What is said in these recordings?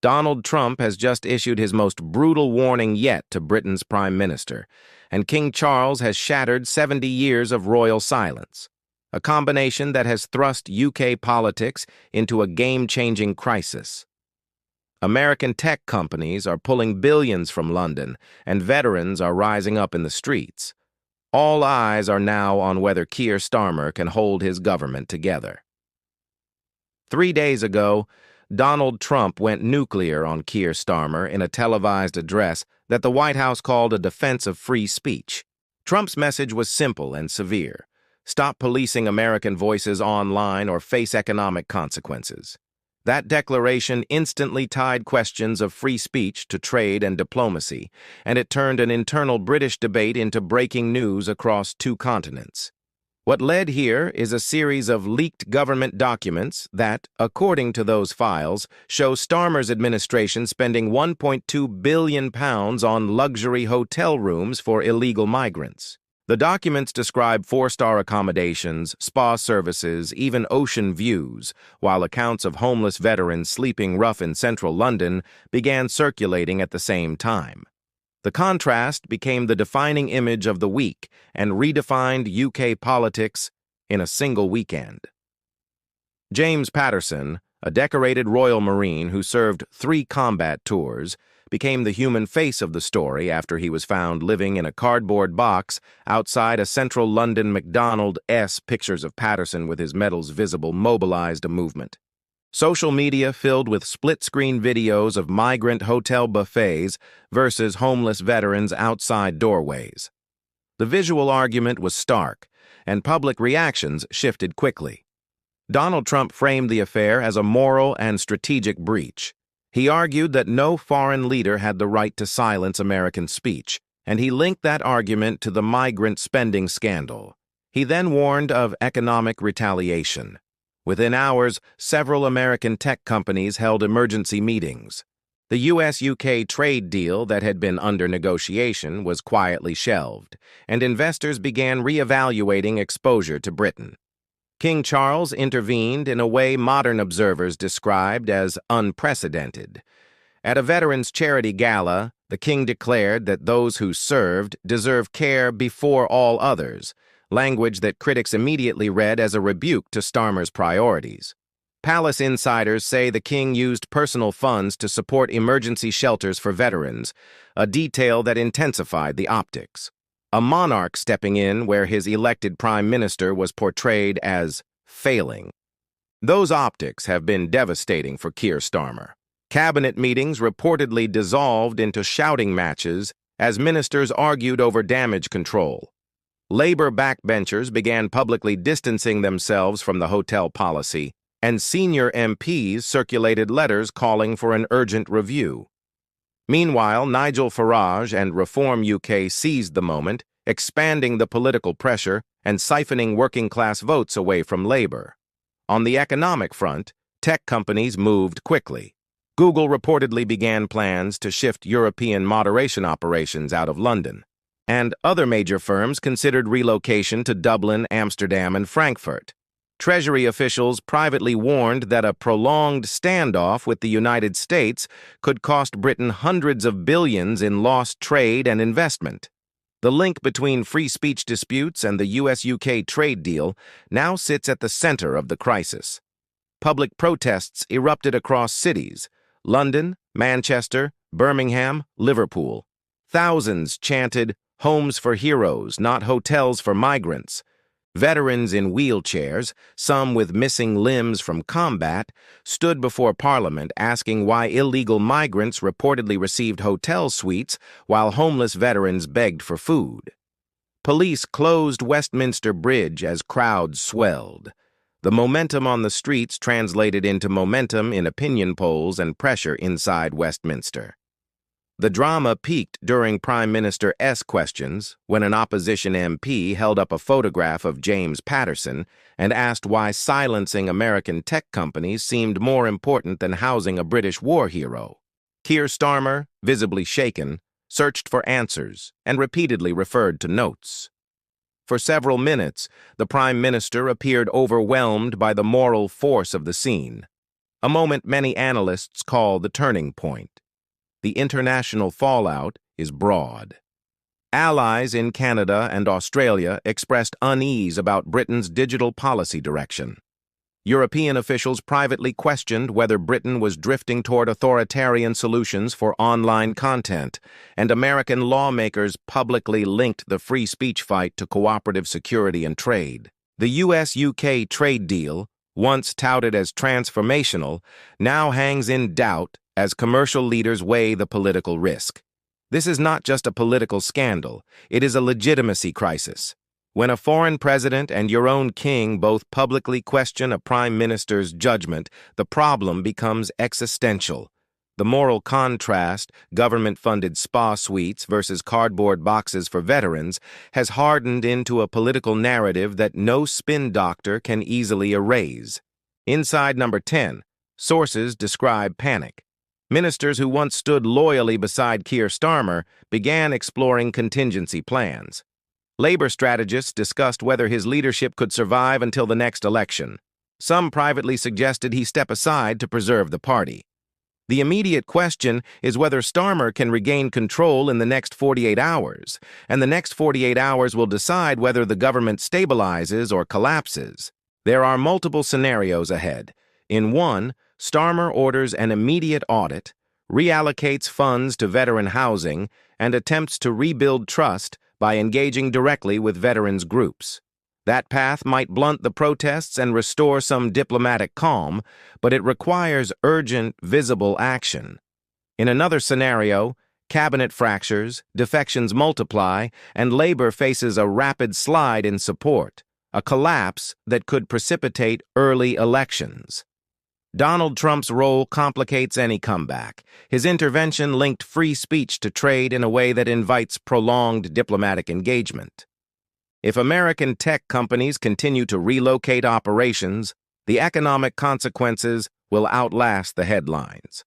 Donald Trump has just issued his most brutal warning yet to Britain's Prime Minister, and King Charles has shattered 70 years of royal silence, a combination that has thrust UK politics into a game-changing crisis. American tech companies are pulling billions from London, and veterans are rising up in the streets. All eyes are now on whether Keir Starmer can hold his government together. 3 days ago, Donald Trump went nuclear on Keir Starmer in a televised address that the White House called a defense of free speech. Trump's message was simple and severe. Stop policing American voices online or face economic consequences. That declaration instantly tied questions of free speech to trade and diplomacy, and it turned an internal British debate into breaking news across 2 continents. What led here is a series of leaked government documents that, according to those files, show Starmer's administration spending £1.2 billion on luxury hotel rooms for illegal migrants. The documents describe 4-star accommodations, spa services, even ocean views, while accounts of homeless veterans sleeping rough in central London began circulating at the same time. The contrast became the defining image of the week and redefined UK politics in a single weekend. James Patterson, a decorated Royal Marine who served 3 combat tours, became the human face of the story after he was found living in a cardboard box outside a central London McDonald's. Pictures of Patterson with his medals visible mobilized a movement. Social media filled with split-screen videos of migrant hotel buffets versus homeless veterans outside doorways. The visual argument was stark, and public reactions shifted quickly. Donald Trump framed the affair as a moral and strategic breach. He argued that no foreign leader had the right to silence American speech, and he linked that argument to the migrant spending scandal. He then warned of economic retaliation. Within hours, several American tech companies held emergency meetings. The US-UK trade deal that had been under negotiation was quietly shelved, and investors began reevaluating exposure to Britain. King Charles intervened in a way modern observers described as unprecedented. At a veterans' charity gala, the king declared that those who served deserve care before all others, language that critics immediately read as a rebuke to Starmer's priorities. Palace insiders say the king used personal funds to support emergency shelters for veterans, a detail that intensified the optics. A monarch stepping in where his elected prime minister was portrayed as failing. Those optics have been devastating for Keir Starmer. Cabinet meetings reportedly dissolved into shouting matches as ministers argued over damage control. Labour backbenchers began publicly distancing themselves from the hotel policy, and senior MPs circulated letters calling for an urgent review. Meanwhile, Nigel Farage and Reform UK seized the moment, expanding the political pressure and siphoning working-class votes away from Labour. On the economic front, tech companies moved quickly. Google reportedly began plans to shift European moderation operations out of London, and other major firms considered relocation to Dublin, Amsterdam, and Frankfurt. Treasury officials privately warned that a prolonged standoff with the United States could cost Britain hundreds of billions in lost trade and investment. The link between free speech disputes and the US-UK trade deal now sits at the center of the crisis. Public protests erupted across cities: London, Manchester, Birmingham, Liverpool. Thousands chanted, "Homes for heroes, not hotels for migrants." Veterans in wheelchairs, some with missing limbs from combat, stood before Parliament asking why illegal migrants reportedly received hotel suites while homeless veterans begged for food. Police closed Westminster Bridge as crowds swelled. The momentum on the streets translated into momentum in opinion polls and pressure inside Westminster. The drama peaked during Prime Minister's questions when an opposition MP held up a photograph of James Patterson and asked why silencing American tech companies seemed more important than housing a British war hero. Keir Starmer, visibly shaken, searched for answers and repeatedly referred to notes. For several minutes, the Prime Minister appeared overwhelmed by the moral force of the scene. a moment many analysts call the turning point. The international fallout is broad. Allies in Canada and Australia expressed unease about Britain's digital policy direction. European officials privately questioned whether Britain was drifting toward authoritarian solutions for online content, and American lawmakers publicly linked the free speech fight to cooperative security and trade. The US-UK trade deal, once touted as transformational, now hangs in doubt as commercial leaders weigh the political risk. This is not just a political scandal, it is a legitimacy crisis. When a foreign president and your own king both publicly question a prime minister's judgment, the problem becomes existential. The moral contrast, government-funded spa suites versus cardboard boxes for veterans, has hardened into a political narrative that no spin doctor can easily erase. Inside number 10, sources describe panic. Ministers who once stood loyally beside Kier Starmer began exploring contingency plans. Labor strategists discussed whether his leadership could survive until the next election. Some privately suggested he step aside to preserve the party. The immediate question is whether Starmer can regain control in the next 48 hours, and the next 48 hours will decide whether the government stabilizes or collapses. There are multiple scenarios ahead. In one, Starmer orders an immediate audit, reallocates funds to veteran housing, and attempts to rebuild trust by engaging directly with veterans groups. That path might blunt the protests and restore some diplomatic calm, but it requires urgent, visible action. In another scenario, cabinet fractures, defections multiply, and labor faces a rapid slide in support, a collapse that could precipitate early elections. Donald Trump's role complicates any comeback. His intervention linked free speech to trade in a way that invites prolonged diplomatic engagement. If American tech companies continue to relocate operations, the economic consequences will outlast the headlines.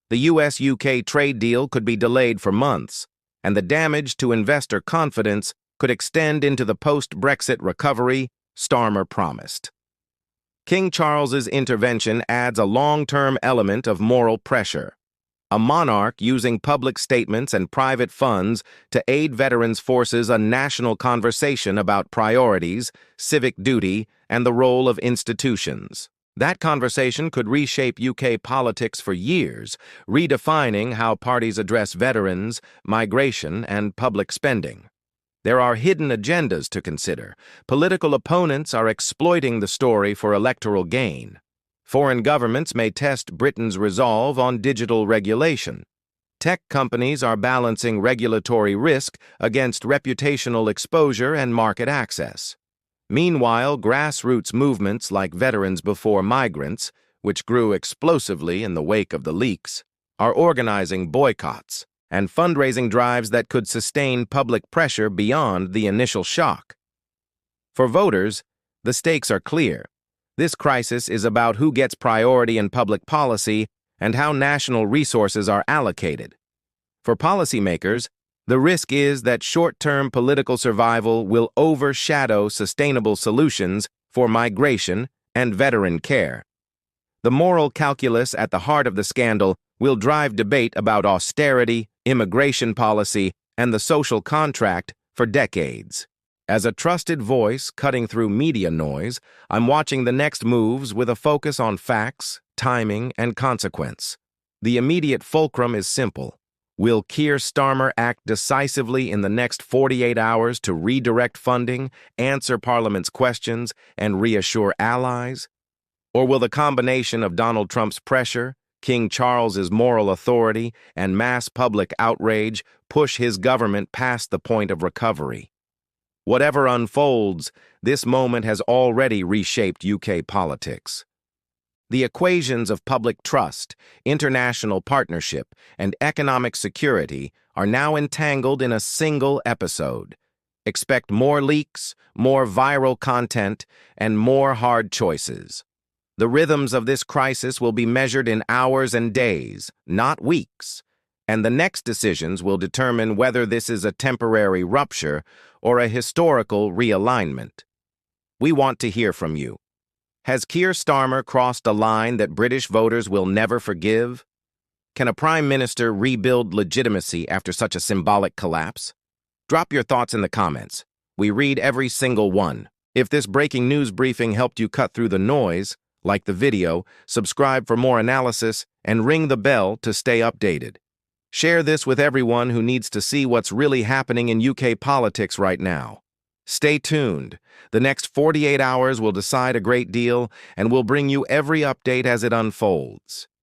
The US-UK trade deal could be delayed for months, and the damage to investor confidence could extend into the post-Brexit recovery Starmer promised. King Charles's intervention adds a long-term element of moral pressure. A monarch using public statements and private funds to aid veterans forces a national conversation about priorities, civic duty, and the role of institutions. That conversation could reshape UK politics for years, redefining how parties address veterans, migration, and public spending. There are hidden agendas to consider. Political opponents are exploiting the story for electoral gain. Foreign governments may test Britain's resolve on digital regulation. Tech companies are balancing regulatory risk against reputational exposure and market access. Meanwhile, grassroots movements like Veterans Before Migrants, which grew explosively in the wake of the leaks, are organizing boycotts and fundraising drives that could sustain public pressure beyond the initial shock. For voters, the stakes are clear. This crisis is about who gets priority in public policy and how national resources are allocated. For policymakers, the risk is that short-term political survival will overshadow sustainable solutions for migration and veteran care. The moral calculus at the heart of the scandal will drive debate about austerity, immigration policy, and the social contract for decades. As a trusted voice cutting through media noise, I'm watching the next moves with a focus on facts, timing, and consequence. The immediate fulcrum is simple. Will Kier Starmer act decisively in the next 48 hours to redirect funding, answer Parliament's questions, and reassure allies? Or will the combination of Donald Trump's pressure, King Charles's moral authority, and mass public outrage push his government past the point of recovery? Whatever unfolds, this moment has already reshaped UK politics. The equations of public trust, international partnership, and economic security are now entangled in a single episode. Expect more leaks, more viral content, and more hard choices. The rhythms of this crisis will be measured in hours and days, not weeks, and the next decisions will determine whether this is a temporary rupture or a historical realignment. We want to hear from you. Has Keir Starmer crossed a line that British voters will never forgive? Can a prime minister rebuild legitimacy after such a symbolic collapse? Drop your thoughts in the comments. We read every single one. If this breaking news briefing helped you cut through the noise, like the video, subscribe for more analysis, and ring the bell to stay updated. Share this with everyone who needs to see what's really happening in UK politics right now. Stay tuned. The next 48 hours will decide a great deal, and we'll bring you every update as it unfolds.